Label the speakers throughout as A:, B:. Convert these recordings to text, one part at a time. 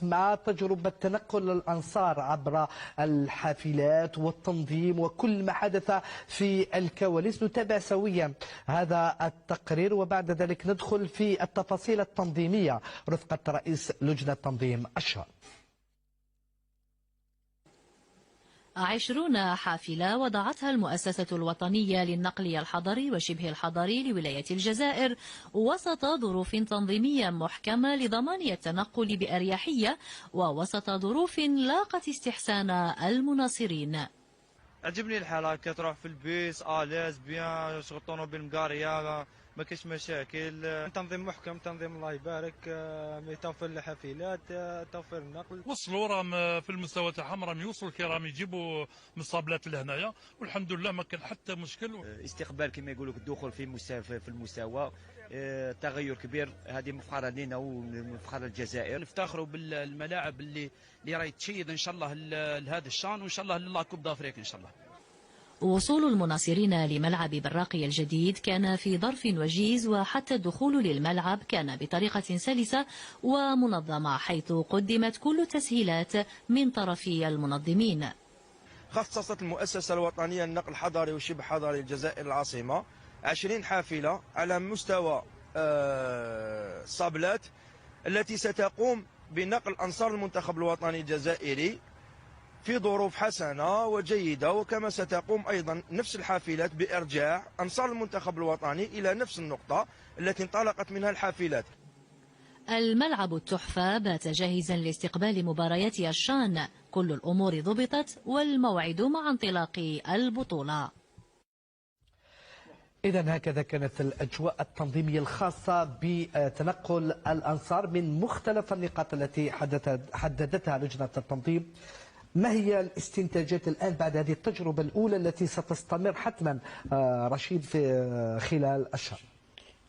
A: مع تجربة تنقل الأنصار عبر الحافلات والتنظيم وكل ما حدث في الكواليس. نتابع سويا هذا التقرير وبعد ذلك ندخل في التفاصيل التنظيمية رفقة رئيس لجنة تنظيم الشهر.
B: 20 حافلة وضعتها المؤسسة الوطنية للنقل الحضري وشبه الحضري لولاية الجزائر وسط ظروف تنظيمية محكمة لضمان التنقل بأريحية ووسط ظروف لاقت استحسان المناصرين.
C: عجبني الحال هكا تروح في البيس آلاز بيان شغل الطوموبيل مقاريه ما كاينش مشاكل، تنظيم محكم، تنظيم الله يبارك، توفير الحافلات، توفير النقل.
D: وصلوا راهم في المستوى تاعهم راهم يوصلوا كي راهم يجيبوا مصابلات لهنايا والحمد لله ما كان حتى مشكل.
E: استقبال كما يقولوا الدخول في المستوى تغير كبير، هذه مفخره لنا ومفخره للجزائر.
F: نفتخروا بالملاعب اللي راهي تشيد ان شاء الله لهذا الشان وان شاء الله لله كوب دافريك ان شاء الله.
B: وصول المناصرين لملعب براقي الجديد كان في ظرف وجيز وحتى الدخول للملعب كان بطريقة سلسة ومنظمة حيث قدمت كل التسهيلات من طرف المنظمين.
G: خصصت المؤسسة الوطنية للنقل الحضري وشبه حضري الجزائر العاصمة 20 حافلة على مستوى الصابلات التي ستقوم بنقل أنصار المنتخب الوطني الجزائري في ظروف حسنة وجيدة، وكما ستقوم أيضا نفس الحافلات بإرجاع أنصار المنتخب الوطني إلى نفس النقطة التي انطلقت منها الحافلات.
B: الملعب التحفة بات جاهزا لاستقبال مباريات الشان، كل الأمور ضبطت والموعد مع انطلاق البطولة.
A: إذا هكذا كانت الأجواء التنظيمية الخاصة بتنقل الأنصار من مختلف النقاط التي حددتها لجنة التنظيم. ما هي الاستنتاجات الآن بعد هذه التجربة الأولى التي ستستمر حتما رشيد في خلال الشهر؟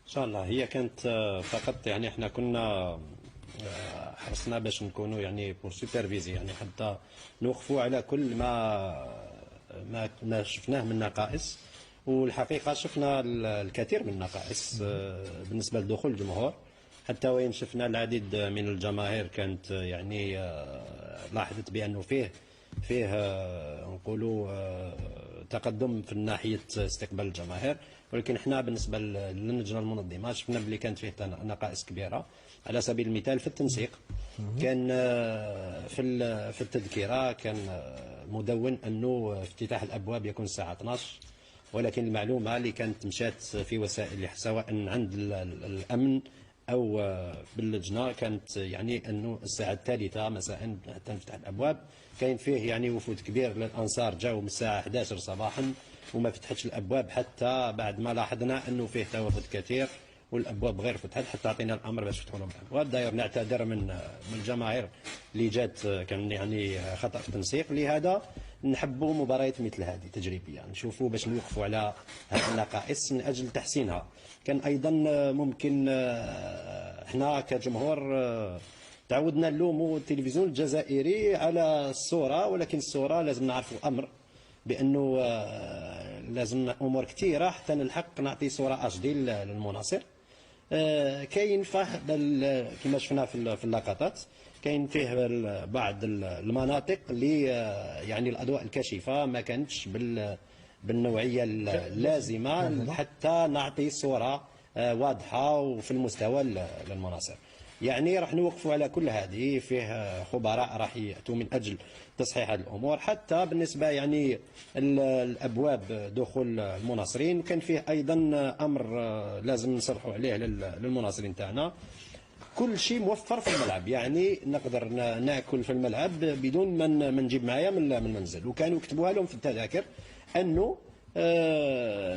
H: إن شاء الله هي كانت فقط يعني احنا كنا حرصنا باش نكونوا يعني بور سوبرفيزي، يعني حتى نوقفوا على كل ما شفناه من نقائص، والحقيقة شفنا الكثير من النقائص بالنسبة لدخول الجمهور، حتى وين شفنا العديد من الجماهير كانت يعني لاحظت بأنه فيه نقولوا تقدم في ناحية استقبال الجماهير، ولكن احنا بالنسبة للجنة المنظمة شفنا بلي كانت فيه نقائص كبيرة. على سبيل المثال في التنسيق كان في التذكرة كان مدون أنه افتتاح الأبواب يكون الساعة 12، ولكن المعلومة اللي كانت مشات في وسائل سواء عند الأمن أو باللجنة كانت يعني أنه الساعة 3 مساء حتى نفتح الأبواب. كاين فيه يعني وفود كبير للأنصار جاوا من الساعة 11 صباحا وما فتحتش الأبواب حتى بعد ما لاحظنا أنه فيه توافد كثير والأبواب غير فتحت حتى عطينا الأمر باش يفتحوا لهم الأبواب. داير نعتذر من الجماهير اللي جات كان يعني خطأ في التنسيق، لهذا نحبوا مباريات مثل هذه تجريبيه نشوفوا باش نوقفوا على هذه النقائص من اجل تحسينها. كان ايضا ممكن احنا كجمهور تعودنا نلوموا التلفزيون الجزائري على الصوره، ولكن الصوره لازم نعرفوا امر بانه لازم امور كثيره حتى نلحق نعطي صوره اشدي للمناصر. كاين فيه كما شفنا في اللقطات كاين فيه بعض المناطق اللي يعني الاضواء الكاشفه ما كانتش بالنوعيه اللازمه حتى نعطي صوره واضحه وفي المستوى للمناصر. يعني راح نوقفوا على كل هذه، فيه خبراء راح ياتوا من اجل تصحيح هذه الامور، حتى بالنسبه يعني الابواب دخول المناصرين كان فيه ايضا امر لازم نصرحوا عليه للمناصرين تاعنا. كل شيء موفر في الملعب، يعني نقدر ناكل في الملعب بدون ما نجيب معايا من المنزل، وكانوا يكتبوها لهم في التذاكر انه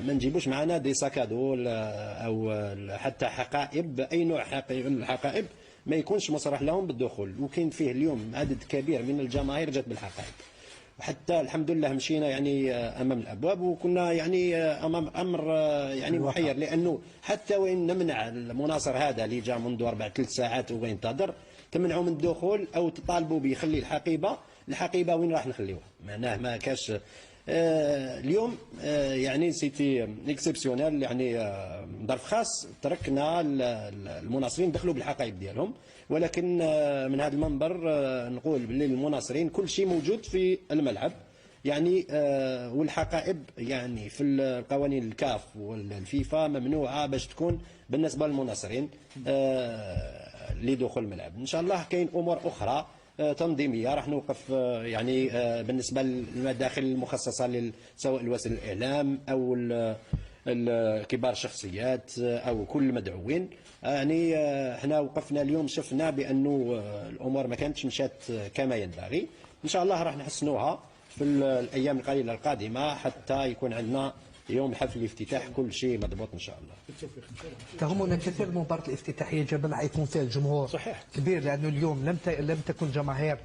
H: ما نجيبوش معنا دي ساكادو او حتى حقائب، اي نوع من الحقائب ما يكونش مصرح لهم بالدخول. وكاين فيه اليوم عدد كبير من الجماهير جات بالحقائب، وحتى الحمد لله مشينا يعني امام الابواب وكنا يعني امام امر يعني محير، لانه حتى وين نمنع المناصر هذا اللي جاء منذ 3 ساعات وينتظر تمنعوا من الدخول او تطالبوا به يخلي الحقيبه وين راح نخليوها؟ معناه ما كاش اليوم يعني سيتي اكسبسيونيل، يعني ظرف خاص تركنا المناصرين دخلوا بالحقائب ديالهم، ولكن من هذا المنبر نقول باللي المناصرين كل شيء موجود في الملعب، يعني والحقائب يعني في القوانين الكاف والفيفا ممنوعه باش تكون بالنسبه للمناصرين لدخول الملعب. ان شاء الله كاين امور اخرى تنظيميه راح نوقف يعني بالنسبه للمداخل المخصصه سواء لوسائل الاعلام او كبار الشخصيات او كل المدعوين. يعني احنا وقفنا اليوم شفنا بانه الامور ما كانتش مشات كما ينبغي. ان شاء الله راح نحسنوها في الايام القليله القادمه حتى يكون عندنا يوم حفل الافتتاح كل شيء مضبوط ان شاء الله.
A: تهمنا كثير المباراة الافتتاحية جبل حيكون فيها الجمهور
I: صحيح
A: كبير، لأنه اليوم لم تكن جماهير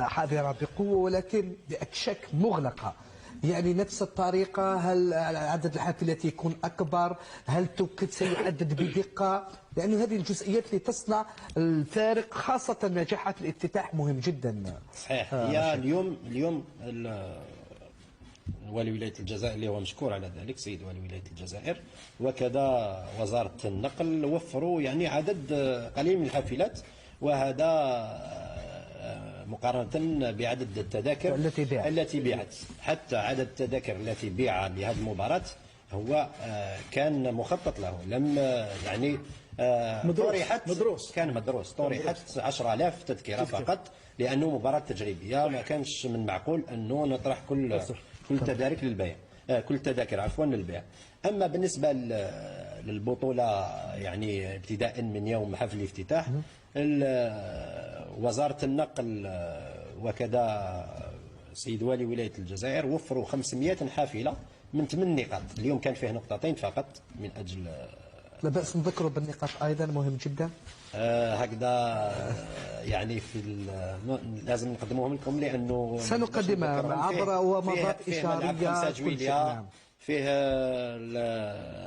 A: حاضرة بقوة ولكن بأكشاك مغلقة. يعني نفس الطريقة، هل عدد الحافلات يكون أكبر؟ هل التوقيت سيحدد بدقة؟ لأنه هذه الجزئيات اللي تصنع الفارق، خاصة نجاحات الافتتاح مهم جدا.
H: صحيح. هي اليوم والي ولاية الجزائر اللي هو مشكور على ذلك، سيد والي ولاية الجزائر، وكذا وزارة النقل وفروا يعني عدد قليل من الحافلات، وهذا مقارنة بعدد التذاكر التي بيعت. حتى عدد التذاكر التي بيع لهذه المباراة هو كان مخطط له، لم يعني مدروس طرحت 10,000 تذكرة فقط، لأنه مباراة تجريبية ما كانش من معقول أنه نطرح كل تذاكر للبيع، كل التذاكر عفوا للبيع. أما بالنسبة للبطولة يعني ابتداء من يوم حفل الافتتاح، وزارة النقل وكذا سيد والي ولاية الجزائر وفروا 500 حافلة من 8 نقاط. اليوم كان فيه نقطتين فقط من أجل
A: لا بأس نذكروا بالنقاط أيضا مهم جدا.
H: هكذا يعني لازم نقدموهم لكم لأنه
A: سنقدمها عبر ومضات إشارية.
H: فيه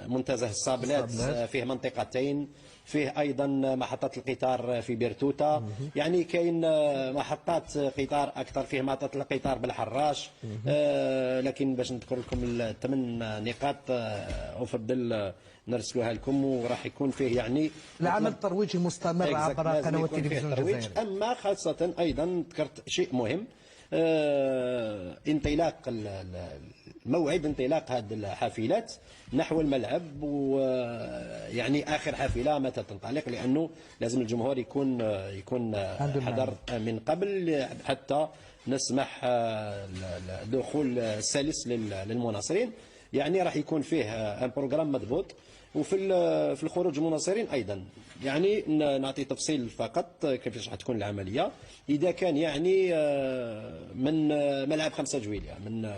H: منتزه الصابلات، فيه منطقتين، فيه أيضا محطة القطار في بيرتوتا، يعني كاين محطات قطار أكثر، فيه محطة القطار بالحراش. لكن باش نذكر لكم الثمان نقاط أفضل نرسلوها لكم، وراح يكون فيه يعني
A: العمل الترويجي مستمر عبر قنوات التلفزيون الجزائري.
H: أما خاصة أيضا ذكرت شيء مهم، انطلاق موعد انطلاق هذه الحافلات نحو الملعب، ويعني آخر حافلة متى تنطلق، لأنه لازم الجمهور يكون حضر من قبل حتى نسمح دخول سلس للمناصرين. يعني راح يكون فيه ان بروغرام مضبوط، وفي الخروج المناصرين ايضا يعني نعطي تفصيل فقط كيفاش حتكون العمليه. اذا كان يعني من ملعب 5 جويلية، من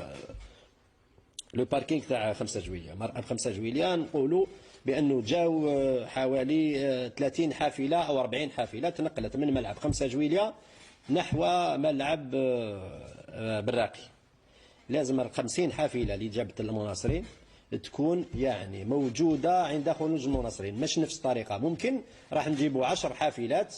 H: لو باركينغ تاع 5 جويلية، مرأة 5 جويلية، نقولوا بانه جاو حوالي 30 حافله او 40 حافله تنقلت من ملعب 5 جويلية نحو ملعب براقي. لازم 50 حافله اللي جابت المناصرين تكون يعني موجوده عند خروج المناصرين، مش نفس الطريقه. ممكن راح نجيبوا 10 حافلات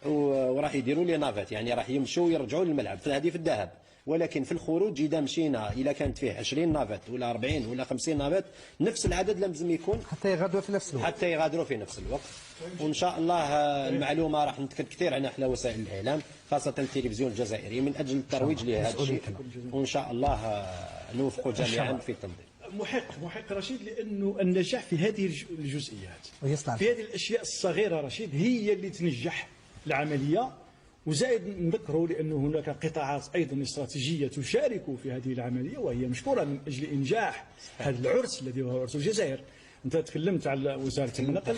H: وراح يديروا لي نافات، يعني راح يمشوا ويرجعوا للملعب، هذه في الذهاب. ولكن في الخروج اذا مشينا الى كانت فيه 20 نافات ولا 40 ولا 50 نافات، نفس العدد لازم يكون
A: حتى يغادروا في نفس الوقت.
H: وان شاء الله المعلومه راح نتكلم كثير عنها احنا وسائل الاعلام، خاصه التلفزيون الجزائري، من اجل الترويج لهذا الشيء، وان شاء الله نوفقوا جميعا في التنظيم.
I: محق رشيد، لانه النجاح في هذه الجزئيات، في هذه الاشياء الصغيره رشيد، هي اللي تنجح العمليه. وزائد نذكروا لانه هناك قطاعات ايضا استراتيجيه تشارك في هذه العمليه وهي مشكوره من اجل انجاح هذا العرس الذي هو عرس الجزائر. انت تكلمت على وزاره النقل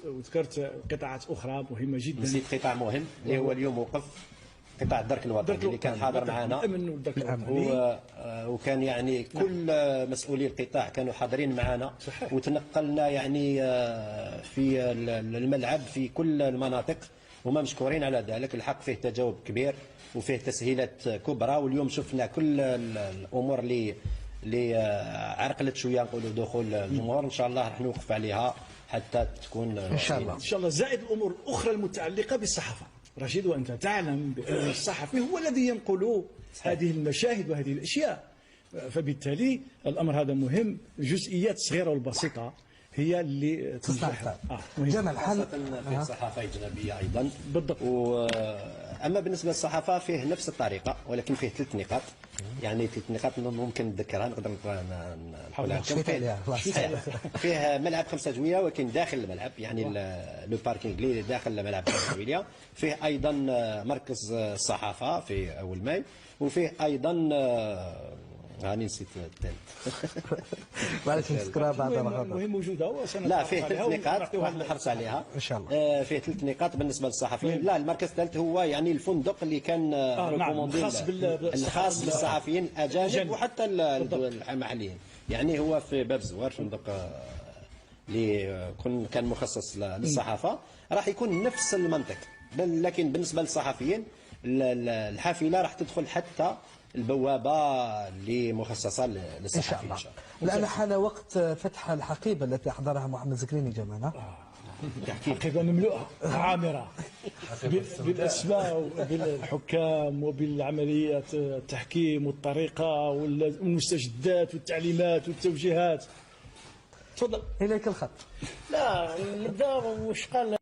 I: وذكرت قطاعات اخرى مهمه جدا.
H: نسيت قطاع مهم اللي هو اليوم وقف، قطاع الدرك الوطني اللي كان حاضر معنا، وكان يعني كل مسؤولي القطاع كانوا حاضرين معنا، وتنقلنا يعني في الملعب في كل المناطق، هما مشكورين على ذلك. الحق فيه تجاوب كبير وفيه تسهيلات كبرى، واليوم شفنا كل الامور اللي عرقلت شويه نقولوا دخول الجمهور، ان شاء الله راح نوقف عليها حتى تكون
A: ان شاء الله.
I: زائد الامور الاخرى المتعلقه بالصحافه. رشيد وأنت تعلم بأن الصحفي هو الذي ينقل هذه المشاهد وهذه الأشياء، فبالتالي الأمر هذا مهم. الجزئيات الصغيرة والبسيطة هي اللي تنجح.
A: جمال
H: خاصة فيه صحافة أجنبية أيضا
I: بالضبط.
H: أما بالنسبة للصحافة فيه نفس الطريقة، ولكن فيه 3 نقاط. يعني 3 نقاط ممكن نذكرها، نقدر نقولها لكم. فيه ملعب 5 زوايا ولكن داخل الملعب، يعني لو باركينغ اللي داخل الملعب 5 زوايا. فيه أيضا مركز الصحافة في أول ماي، وفيه أيضا هاني نسيت الثالث.
A: معليش نذكرها بعد
I: المهم وجودها.
H: لا فيه 3 نقاط راح نحرص عليها
A: ان شاء الله.
H: فيه 3 نقاط بالنسبه للصحفيين. لا المركز الثالث هو يعني الفندق اللي كان الخاص بالصحفيين الاجانب وحتى المحليين. يعني هو في باب الزوار، فندق اللي كان مخصص للصحافه، راح يكون نفس المنطق. لكن بالنسبه للصحفيين الحافله راح تدخل حتى البوابة اللي مخصصة للصحفيين. إن شاء الله.
A: الآن حان وقت فتح الحقيبة التي أحضرها محمد زكريني جمالا.
I: حقيبة مملوءة عامرة بالأسماء وبالحكام وبالعمليات التحكيم والطريقة والمستجدات والتعليمات والتوجيهات. تفضل.
A: إليك الخط.
J: لا نبدا واش قال